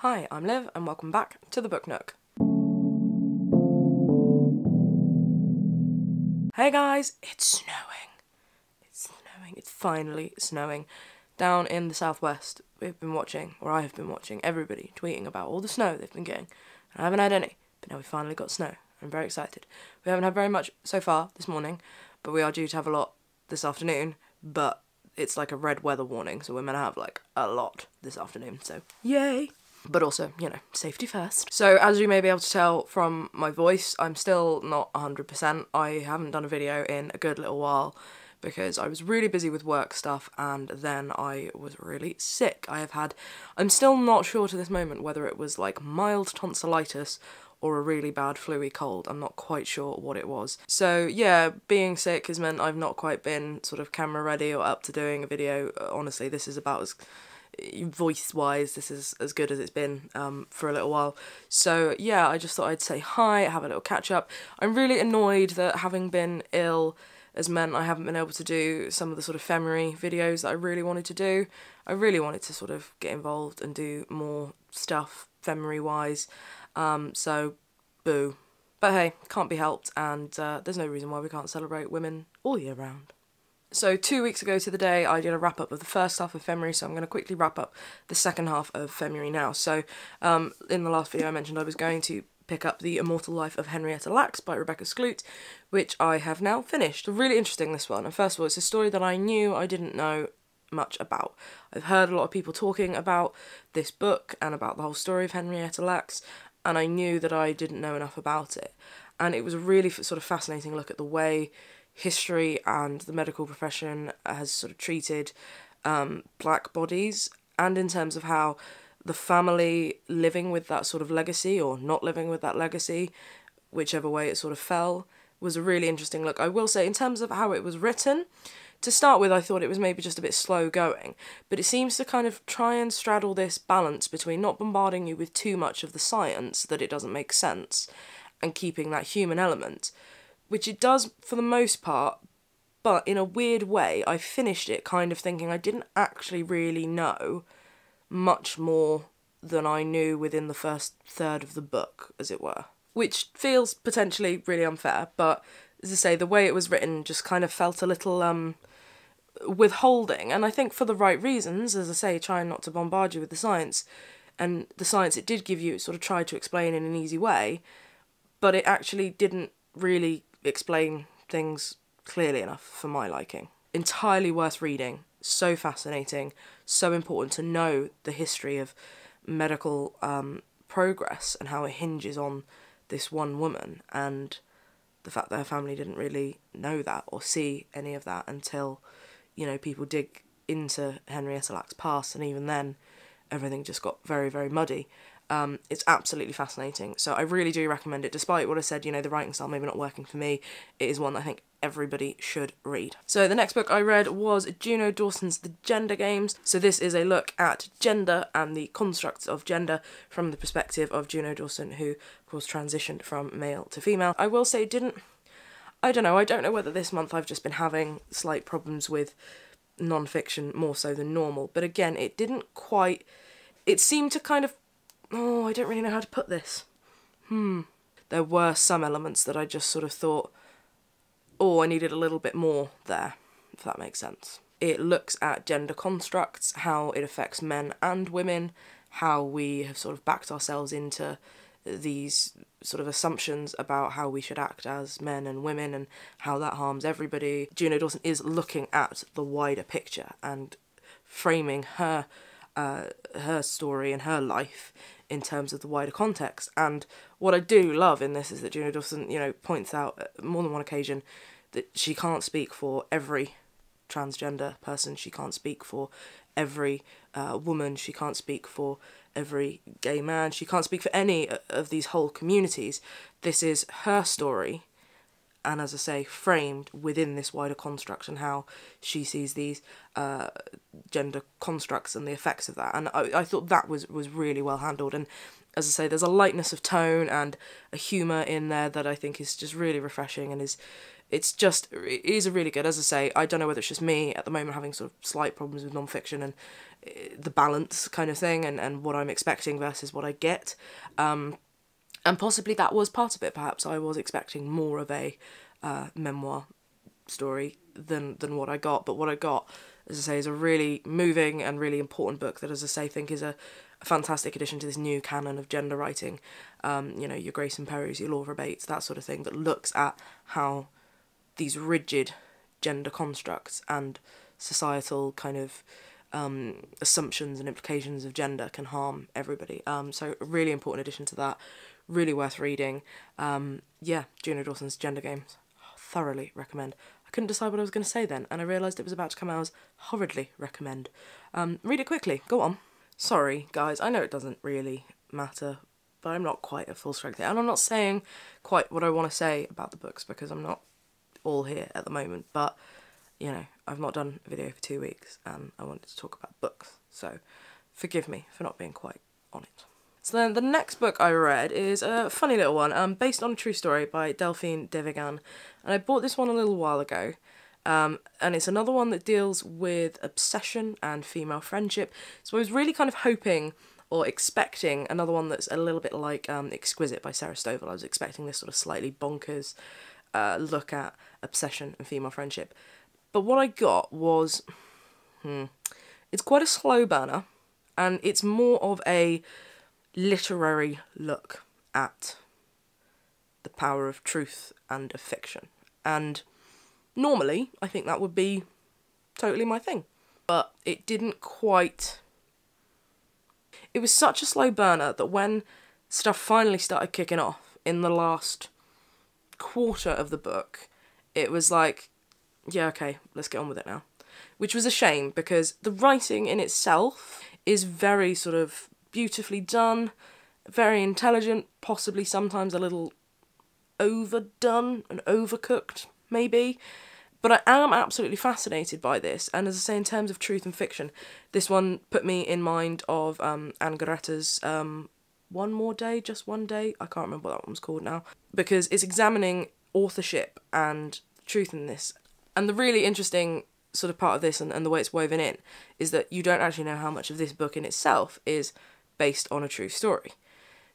Hi, I'm Liv and welcome back to the Book Nook. Hey guys, it's snowing. It's finally snowing. Down in the southwest, we've been watching, or I have been watching, everybody tweeting about all the snow they've been getting. And I haven't had any, but now we finally got snow. I'm very excited. We haven't had very much so far this morning, but we are due to have a lot this afternoon, but it's like a red weather warning, so we're meant to have like a lot this afternoon, so yay! But also, you know, safety first. So as you may be able to tell from my voice, I'm still not 100%. I haven't done a video in a good little while because I was really busy with work stuff and then I was really sick. I'm still not sure to this moment whether it was like mild tonsillitis or a really bad flu-y cold. I'm not quite sure what it was. So yeah, being sick has meant I've not quite been sort of camera ready or up to doing a video. Honestly, this is about as voice-wise, this is as good as it's been for a little while. So yeah, I just thought I'd say hi, have a little catch-up. I'm really annoyed that having been ill has meant I haven't been able to do some of the sort of Femmeuary videos that I really wanted to do. I really wanted to sort of get involved and do more stuff Femmeuary-wise, so boo. But hey, can't be helped, and there's no reason why we can't celebrate women all year round. So 2 weeks ago to the day, I did a wrap-up of the first half of Femmeuary, so I'm going to quickly wrap up the second half of Femmeuary now. So in the last video I mentioned I was going to pick up the Immortal Life of Henrietta by Rebecca Skloot, which I have now finished. Really interesting, this one. And first of all, it's a story that I knew I didn't know much about. I've heard a lot of people talking about this book and about the whole story of Henrietta, and I knew that I didn't know enough about it. And it was a really sort of fascinating look at the way history and the medical profession has sort of treated black bodies, and in terms of how the family living with that sort of legacy or not living with that legacy, whichever way it sort of fell, was a really interesting look. I will say, in terms of how it was written, to start with I thought it was maybe just a bit slow going, but it seems to kind of try and straddle this balance between not bombarding you with too much of the science that it doesn't make sense and keeping that human element, which it does for the most part, but in a weird way I finished it kind of thinking I didn't actually really know much more than I knew within the first third of the book, as it were. Which feels potentially really unfair, but as I say, the way it was written just kind of felt a little withholding, and I think for the right reasons, as I say, trying not to bombard you with the science, and the science it did give you, it sort of tried to explain in an easy way, but it actually didn't really explain things clearly enough for my liking. Entirely worth reading, so fascinating, so important to know the history of medical progress and how it hinges on this one woman, and the fact that her family didn't really know that or see any of that until, you know, people dig into Henrietta past, and even then everything just got very, very muddy. It's absolutely fascinating, so I really do recommend it. Despite what I said, you know, the writing style maybe not working for me, it is one that I think everybody should read. So the next book I read was Juno Dawson's The Gender Games. So this is a look at gender and the constructs of gender from the perspective of Juno Dawson, who of course transitioned from male to female. I will say I don't know whether this month I've just been having slight problems with non-fiction more so than normal, but again, it seemed to kind of, I don't really know how to put this. There were some elements that I just sort of thought, I needed a little bit more there, if that makes sense. It looks at gender constructs, how it affects men and women, how we have sort of backed ourselves into these sort of assumptions about how we should act as men and women and how that harms everybody. Juno Dawson is looking at the wider picture and framing her story and her life in terms of the wider context. And what I do love in this is that Juno Dawson, you know, points out at more than one occasion that she can't speak for every transgender person, she can't speak for every woman, she can't speak for every gay man, she can't speak for any of these whole communities. This is her story, and as I say, framed within this wider construct and how she sees these gender constructs and the effects of that. And I thought that was really well handled, and as I say, there's a lightness of tone and a humour in there that I think is just really refreshing and is it is a really good, as I say, I don't know whether it's just me at the moment having sort of slight problems with non-fiction and the balance kind of thing and what I'm expecting versus what I get. And possibly that was part of it. Perhaps I was expecting more of a memoir story than what I got. But what I got, as I say, is a really moving and really important book that, as I say, think is a fantastic addition to this new canon of gender writing. You know, your Grayson Perrys, your Laura Bates, that sort of thing, that looks at how these rigid gender constructs and societal kind of assumptions and implications of gender can harm everybody. So a really important addition to that, really worth reading. Yeah, Juno Dawson's Gender Games, thoroughly recommend. I couldn't decide what I was going to say then, and I realised it was about to come out as horridly recommend. Read it quickly, go on. Sorry guys, I know it doesn't really matter, but I'm not quite at full strength here, and I'm not saying quite what I want to say about the books because I'm not all here at the moment, but you know, I've not done a video for 2 weeks and I wanted to talk about books, so forgive me for not being quite on it. So then the next book I read is a funny little one, based on a true story by Delphine de Vigan, and I bought this one a little while ago, and it's another one that deals with obsession and female friendship, so I was really kind of hoping or expecting another one that's a little bit like Exquisite by Sarah Stovall. I was expecting this sort of slightly bonkers look at obsession and female friendship. But what I got was, it's quite a slow burner, and it's more of a literary look at the power of truth and of fiction. And normally, I think that would be totally my thing. But it didn't quite... It was such a slow burner that when stuff finally started kicking off in the last quarter of the book, it was like, yeah, okay, let's get on with it now. Which was a shame, because the writing in itself is very sort of beautifully done, very intelligent, possibly sometimes a little overdone and overcooked, maybe. But I am absolutely fascinated by this, and as I say, in terms of truth and fiction, this one put me in mind of Anne Goretta's One More Day, Just One Day, I can't remember what that one was called now, because it's examining authorship and truth in this. And the really interesting sort of part of this and the way it's woven in is that you don't actually know how much of this book in itself is based on a true story.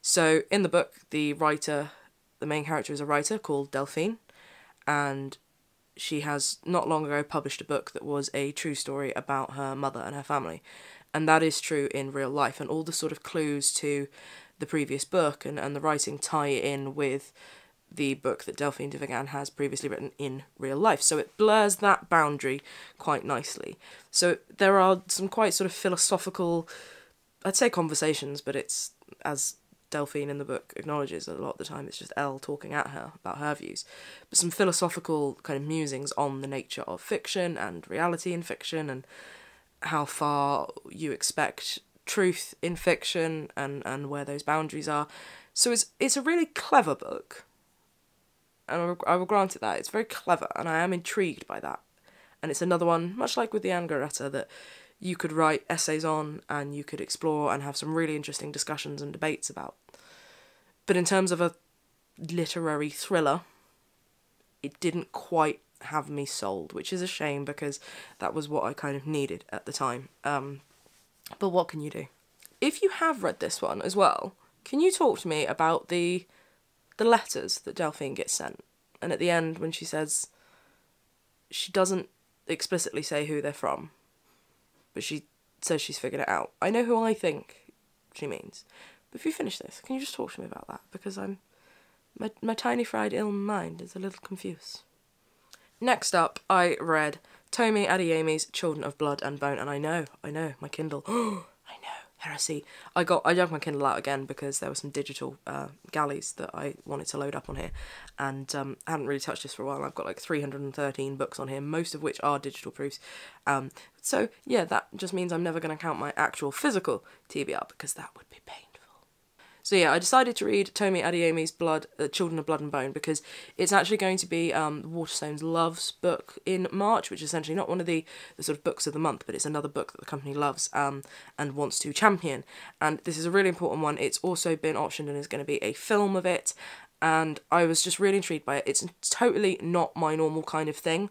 So in the book, the main character is a writer called Delphine, and she has not long ago published a book that was a true story about her mother and her family. And that is true in real life, and all the sort of clues to the previous book and the writing tie in with the book that Delphine de Vigan has previously written in real life. So it blurs that boundary quite nicely. So there are some quite sort of philosophical, I'd say conversations, but it's, as Delphine in the book acknowledges, a lot of the time it's just Elle talking at her about her views. But some philosophical kind of musings on the nature of fiction and reality in fiction and how far you expect truth in fiction and where those boundaries are. So it's a really clever book. And I will grant it that. It's very clever, and I am intrigued by that. And it's another one, much like with the Anne Goretta, that you could write essays on and you could explore and have some really interesting discussions and debates about. But in terms of a literary thriller, it didn't quite have me sold, which is a shame because that was what I kind of needed at the time. But what can you do? If you have read this one as well, can you talk to me about the letters that Delphine gets sent? And at the end, when she says, she doesn't explicitly say who they're from, but she says she's figured it out. I know who I think she means. But if you finish this, can you just talk to me about that? Because my tiny fried ill mind is a little confused. Next up, I read Tomi Adeyemi's Children of Blood and Bone, and I know, my Kindle. I know, heresy. I dug my Kindle out again because there were some digital galleys that I wanted to load up on here, and I hadn't really touched this for a while. I've got like 313 books on here, most of which are digital proofs. So yeah, that just means I'm never going to count my actual physical TBR because that would be painful. So yeah, I decided to read Tomi Adeyemi's Children of Blood and Bone because it's actually going to be Waterstones Loves book in March, which is essentially not one of the sort of books of the month, but it's another book that the company loves and wants to champion. And this is a really important one. It's also been optioned and is going to be a film of it. and I was just really intrigued by it. It's totally not my normal kind of thing.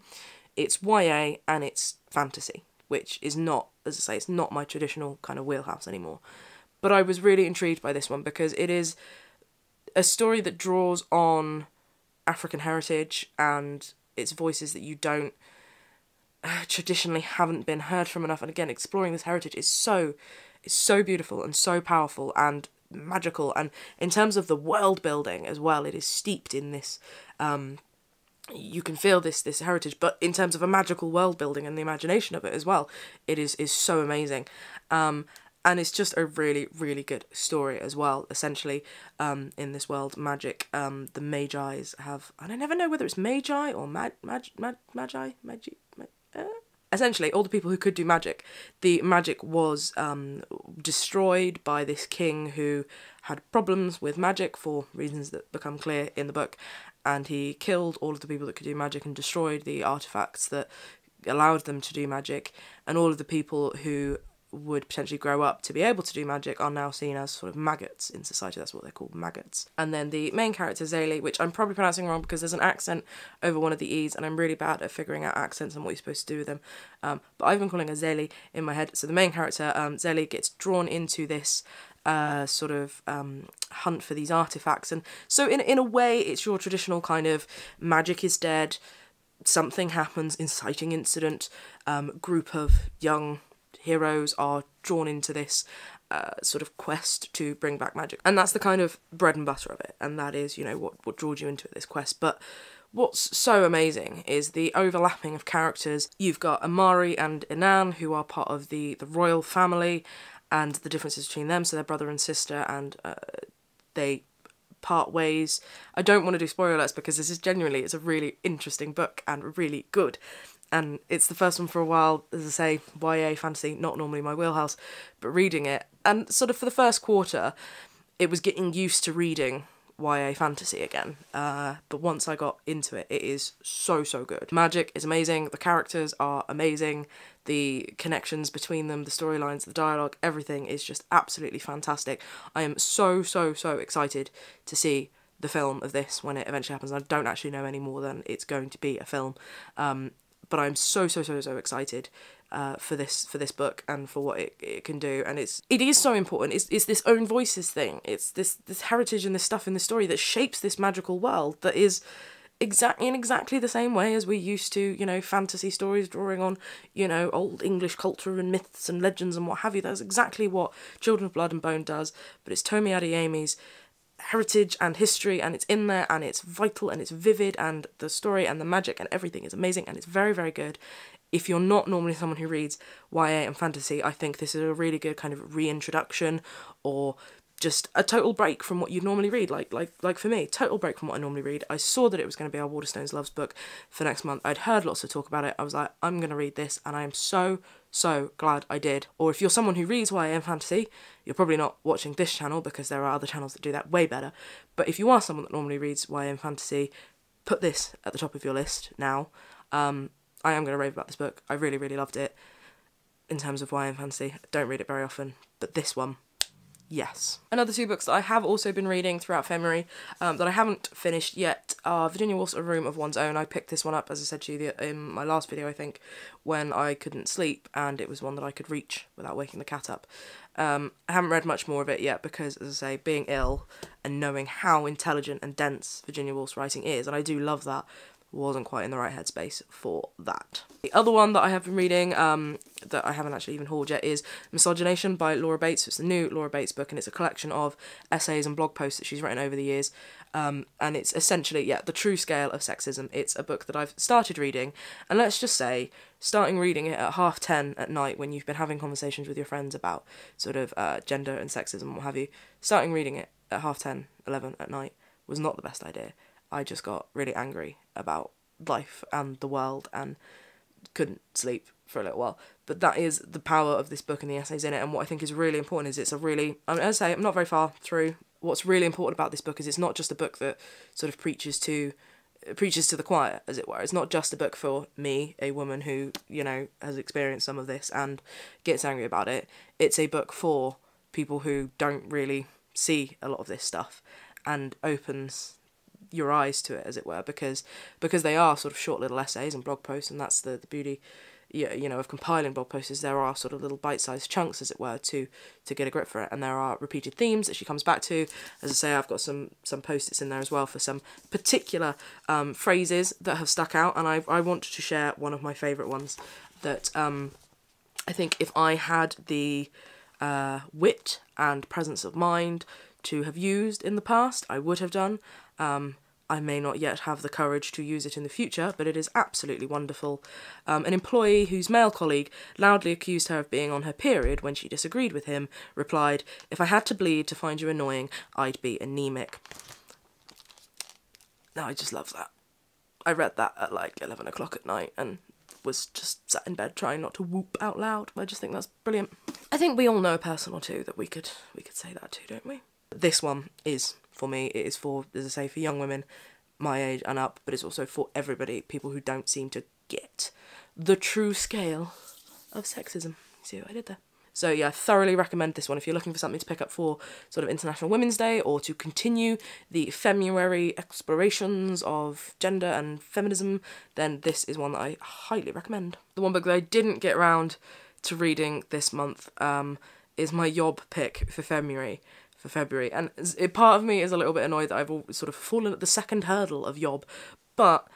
It's YA and it's fantasy, which is not, as I say, it's not my traditional kind of wheelhouse anymore. But I was really intrigued by this one because it is a story that draws on African heritage and its voices that you don't traditionally haven't been heard from enough. And again, exploring this heritage is so beautiful and so powerful and magical, and in terms of the world building as well, it is steeped in this you can feel this heritage, but in terms of a magical world building and the imagination of it as well, it is so amazing. And it's just a really, really good story as well. Essentially, in this world, magic, the Magi's have, and I never know whether it's Magi or Magi. Essentially, all the people who could do magic, the magic was destroyed by this king who had problems with magic for reasons that become clear in the book, and he killed all of the people that could do magic and destroyed the artifacts that allowed them to do magic, and all of the people who would potentially grow up to be able to do magic are now seen as sort of maggots in society. That's what they're called, maggots. And then the main character, Zaylee, which I'm probably pronouncing wrong because there's an accent over one of the E's, and I'm really bad at figuring out accents and what you're supposed to do with them. But I've been calling her Zaylee in my head. So the main character, Zaylee, gets drawn into this sort of hunt for these artifacts. And so in a way, it's your traditional kind of magic is dead, something happens, inciting incident, group of young heroes are drawn into this sort of quest to bring back magic. And that's the kind of bread and butter of it, and that is, you know, what draws you into it, this quest. But what's so amazing is the overlapping of characters. You've got Amari and Inan, who are part of the royal family, and the differences between them, so they're brother and sister, and they part ways. I don't want to do spoiler alerts because this is genuinely, it's a really interesting book and really good. And it's the first one for a while, as I say, YA fantasy, not normally my wheelhouse, but reading it. And sort of for the first quarter, it was getting used to reading YA fantasy again. But once I got into it, it is so good. Magic is amazing, the characters are amazing, the connections between them, the storylines, the dialogue, everything is just absolutely fantastic. I am so excited to see the film of this when it eventually happens. I don't actually know any more than it's going to be a film. But I'm so excited for this book and for what it can do, and it is so important. It's this own voices thing. It's this heritage and this stuff in the story that shapes this magical world that is in exactly the same way as we used to, you know, fantasy stories drawing on, you know, old English culture and myths and legends and what have you. That's exactly what Children of Blood and Bone does, but it's Tomi Adeyemi's heritage and history, and it's in there, and it's vital, and it's vivid, and the story and the magic and everything is amazing, and it's very good. If you're not normally someone who reads YA and fantasy, I think this is a really good kind of reintroduction, or just a total break from what you'd normally read, like for me, total break from what I normally read. I saw that it was going to be our Waterstones Loves book for next month. I'd heard lots of talk about it. I was like, I'm going to read this, and I am so glad I did. Or if you're someone who reads YA and fantasy, you're probably not watching this channel because there are other channels that do that way better. But if you are someone that normally reads YA and fantasy, put this at the top of your list now. I am going to rave about this book. I really loved it in terms of YA and fantasy. I don't read it very often, but this one, yes. Another two books that I have also been reading throughout Femmeuary that I haven't finished yet are Virginia Woolf's A Room of One's Own. I picked this one up, as I said to you in my last video, I think, when I couldn't sleep, and it was one that I could reach without waking the cat up. I haven't read much more of it yet because, as I say, being ill and knowing how intelligent and dense Virginia Woolf's writing is, and I do love that, wasn't quite in the right headspace for that. The other one that I have been reading that I haven't actually even hauled yet is Misogynation by Laura Bates. It's the new Laura Bates book, and it's a collection of essays and blog posts that she's written over the years, and it's essentially, yeah, the true scale of sexism. It's a book that I've started reading, and let's just say, starting reading it at 10:30 at night when you've been having conversations with your friends about sort of gender and sexism and what have you, starting reading it at 10:30, 11 at night was not the best idea. I just got really angry about life and the world and couldn't sleep for a little while. But that is the power of this book and the essays in it, and what I think is really important is it's a really, I mean, as I say, I'm not very far through. What's really important about this book is it's not just a book that sort of preaches to the choir, as it were. It's not just a book for me, a woman who, you know, has experienced some of this and gets angry about it. It's a book for people who don't really see a lot of this stuff, and opens your eyes to it, as it were, because they are sort of short little essays and blog posts, and that's the beauty, you know, of compiling blog posts, is there are sort of little bite-sized chunks, as it were, to get a grip for it, and there are repeated themes that she comes back to. As I say, I've got some post-its in there as well for some particular phrases that have stuck out, and I want to share one of my favourite ones that I think if I had the wit and presence of mind to have used in the past, I would have done. I may not yet have the courage to use it in the future, but it is absolutely wonderful. An employee whose male colleague loudly accused her of being on her period when she disagreed with him replied, "If I had to bleed to find you annoying, I'd be anemic." Now, I just love that. I read that at like 11 o'clock at night and was just sat in bed trying not to whoop out loud. I just think that's brilliant. I think we all know a person or two that we could say that to, don't we? This one is, for me, it is for, as I say, for young women my age and up, but it's also for everybody, people who don't seem to get the true scale of sexism. See what I did there? So yeah, I thoroughly recommend this one if you're looking for something to pick up for sort of International Women's Day, or to continue the Femmeuary explorations of gender and feminism, then this is one that I highly recommend. The one book that I didn't get around to reading this month is my Yob pick for February, and part of me is a little bit annoyed that I've sort of fallen at the second hurdle of Yob, but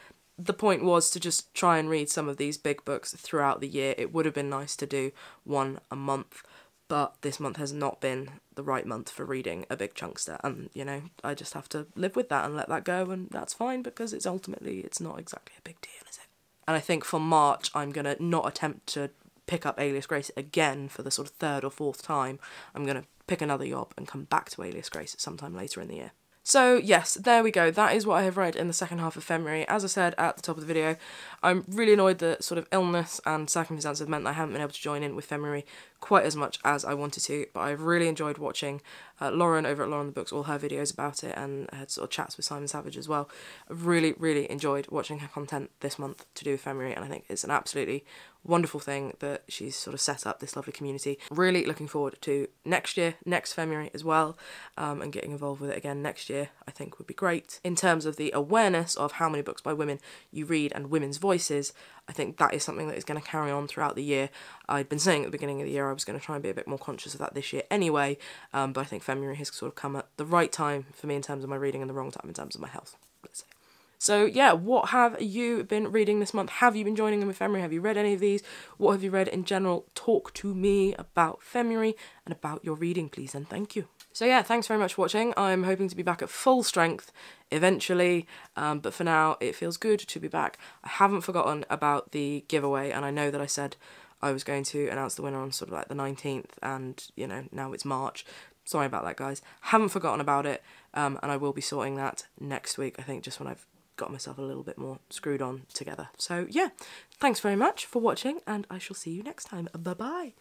the point was to just try and read some of these big books throughout the year. It would have been nice to do one a month, but this month has not been the right month for reading a big chunkster, and, you know, I just have to live with that and let that go, and that's fine, because it's not exactly a big deal, is it? And I think for March, I'm going to not attempt to pick up Alias Grace again for the sort of third or fourth time. I'm going to pick another Yob and come back to Alias Grace at some time later in the year. So yes, there we go. That is what I have read in the second half of February. As I said at the top of the video, I'm really annoyed that sort of illness and circumstances meant that I haven't been able to join in with February quite as much as I wanted to, but I've really enjoyed watching Lauren over at Lauren the Books, all her videos about it, and had sort of chats with Simon Savage as well. I've really, really enjoyed watching her content this month to do with February, and I think it's an absolutely wonderful thing that she's sort of set up this lovely community. Really looking forward to next year, next February as well, and getting involved with it again next year, I think would be great. In terms of the awareness of how many books by women you read and women's voices, I think that is something that is going to carry on throughout the year. I'd been saying at the beginning of the year I was going to try and be a bit more conscious of that this year anyway, but I think February has sort of come at the right time for me in terms of my reading and the wrong time in terms of my health, let's say. So yeah, what have you been reading this month? Have you been joining in with February? Have you read any of these? What have you read in general? Talk to me about February and about your reading, please, and thank you. So yeah, thanks very much for watching. I'm hoping to be back at full strength eventually, but for now it feels good to be back. I haven't forgotten about the giveaway, and I know that I said I was going to announce the winner on sort of like the 19th, and, you know, now it's March. Sorry about that, guys. Haven't forgotten about it, and I will be sorting that next week, I think, just when I've got myself a little bit more screwed on together. So yeah, thanks very much for watching, and I shall see you next time. Bye bye.